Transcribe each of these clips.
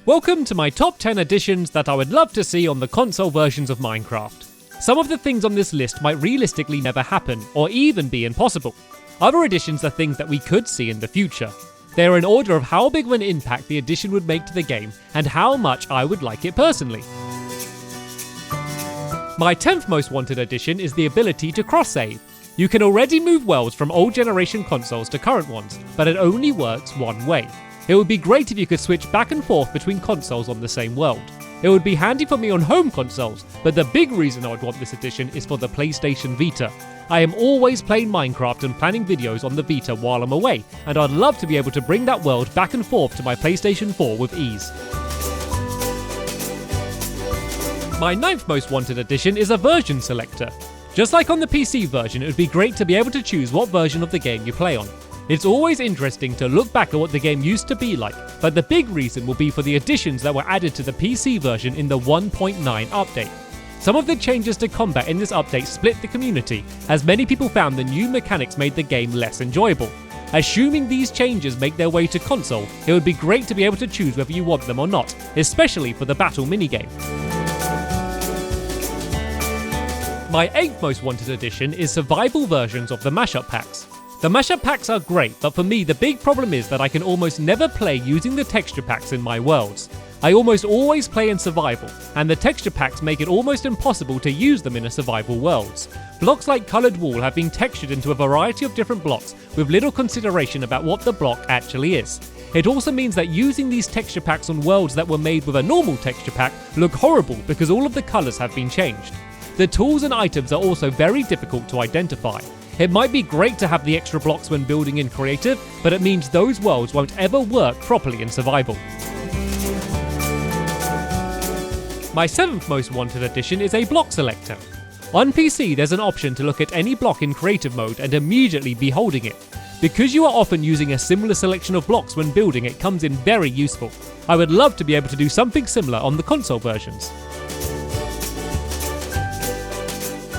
Welcome to my top 10 additions that I would love to see on the console versions of Minecraft. Some of the things on this list might realistically never happen, or even be impossible. Other additions are things that we could see in the future. They are in order of how big of an impact the addition would make to the game, and how much I would like it personally. My 10th most wanted addition is the ability to cross-save. You can already move worlds from old generation consoles to current ones, but it only works one way. It would be great if you could switch back and forth between consoles on the same world. It would be handy for me on home consoles, but the big reason I would want this addition is for the PlayStation Vita. I am always playing Minecraft and planning videos on the Vita while I'm away, and I'd love to be able to bring that world back and forth to my PlayStation 4 with ease. My 9th most wanted addition is a version selector. Just like on the PC version, it would be great to be able to choose what version of the game you play on. It's always interesting to look back at what the game used to be like, but the big reason will be for the additions that were added to the PC version in the 1.9 update. Some of the changes to combat in this update split the community, as many people found the new mechanics made the game less enjoyable. Assuming these changes make their way to console, it would be great to be able to choose whether you want them or not, especially for the battle minigame. My 8th most wanted addition is survival versions of the mashup packs. The mashup packs are great, but for me the big problem is that I can almost never play using the texture packs in my worlds. I almost always play in survival, and the texture packs make it almost impossible to use them in a survival worlds. Blocks like coloured wall have been textured into a variety of different blocks with little consideration about what the block actually is. It also means that using these texture packs on worlds that were made with a normal texture pack look horrible because all of the colours have been changed. The tools and items are also very difficult to identify. It might be great to have the extra blocks when building in creative, but it means those worlds won't ever work properly in survival. My 7th most wanted addition is a block selector. On PC there's an option to look at any block in creative mode and immediately be holding it. Because you are often using a similar selection of blocks when building, it comes in very useful. I would love to be able to do something similar on the console versions.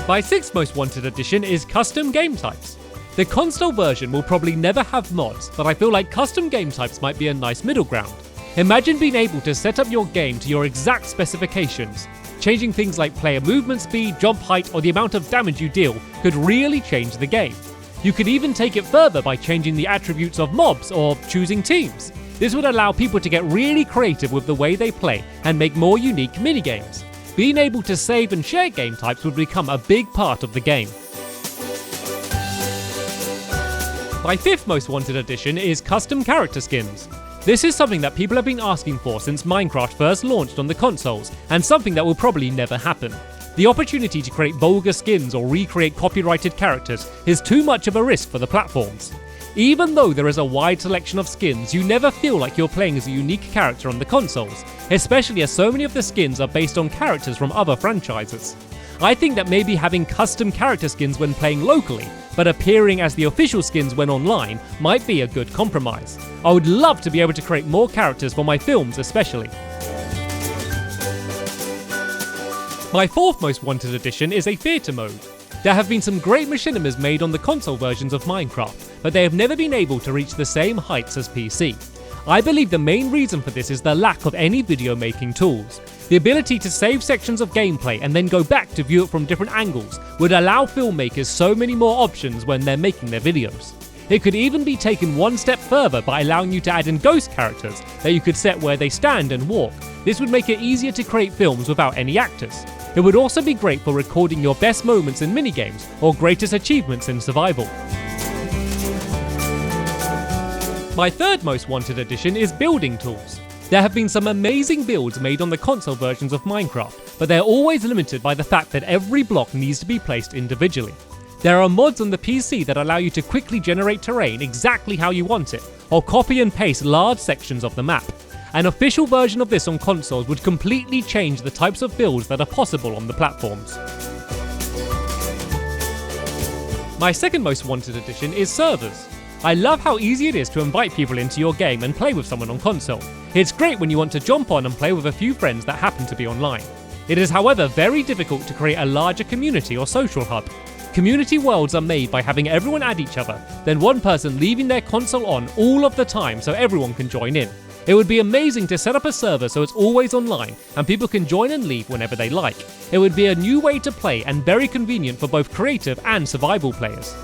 My 6th most wanted addition is custom game types. The console version will probably never have mods, but I feel like custom game types might be a nice middle ground. Imagine being able to set up your game to your exact specifications. Changing things like player movement speed, jump height, or the amount of damage you deal could really change the game. You could even take it further by changing the attributes of mobs or choosing teams. This would allow people to get really creative with the way they play and make more unique minigames. Being able to save and share game types would become a big part of the game. My 5th most wanted addition is custom character skins. This is something that people have been asking for since Minecraft first launched on the consoles, and something that will probably never happen. The opportunity to create vulgar skins or recreate copyrighted characters is too much of a risk for the platforms. Even though there is a wide selection of skins, you never feel like you're playing as a unique character on the consoles, especially as so many of the skins are based on characters from other franchises. I think that maybe having custom character skins when playing locally, but appearing as the official skins when online, might be a good compromise. I would love to be able to create more characters for my films especially. My 4th most wanted addition is a theatre mode. There have been some great machinimas made on the console versions of Minecraft, but they have never been able to reach the same heights as PC. I believe the main reason for this is the lack of any video making tools. The ability to save sections of gameplay and then go back to view it from different angles would allow filmmakers so many more options when they're making their videos. It could even be taken one step further by allowing you to add in ghost characters that you could set where they stand and walk. This would make it easier to create films without any actors. It would also be great for recording your best moments in minigames or greatest achievements in survival. My 3rd most wanted addition is building tools. There have been some amazing builds made on the console versions of Minecraft, but they're always limited by the fact that every block needs to be placed individually. There are mods on the PC that allow you to quickly generate terrain exactly how you want it, or copy and paste large sections of the map. An official version of this on consoles would completely change the types of builds that are possible on the platforms. My 2nd most wanted addition is servers. I love how easy it is to invite people into your game and play with someone on console. It's great when you want to jump on and play with a few friends that happen to be online. It is, however, very difficult to create a larger community or social hub. Community worlds are made by having everyone add each other, then one person leaving their console on all of the time so everyone can join in. It would be amazing to set up a server so it's always online and people can join and leave whenever they like. It would be a new way to play and very convenient for both creative and survival players.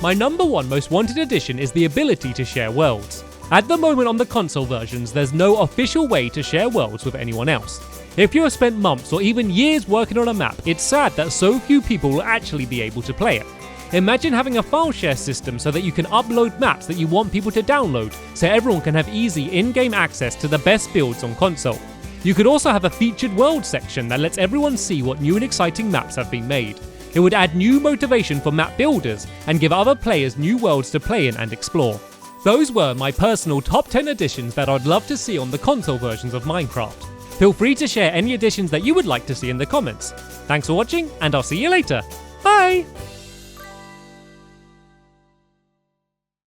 My number one most wanted addition is the ability to share worlds. At the moment on the console versions, there's no official way to share worlds with anyone else. If you have spent months or even years working on a map, it's sad that so few people will actually be able to play it. Imagine having a file share system so that you can upload maps that you want people to download, so everyone can have easy in-game access to the best builds on console. You could also have a featured world section that lets everyone see what new and exciting maps have been made. It would add new motivation for map builders and give other players new worlds to play in and explore. Those were my personal top 10 additions that I'd love to see on the console versions of Minecraft. Feel free to share any additions that you would like to see in the comments. Thanks for watching, and I'll see you later. Bye!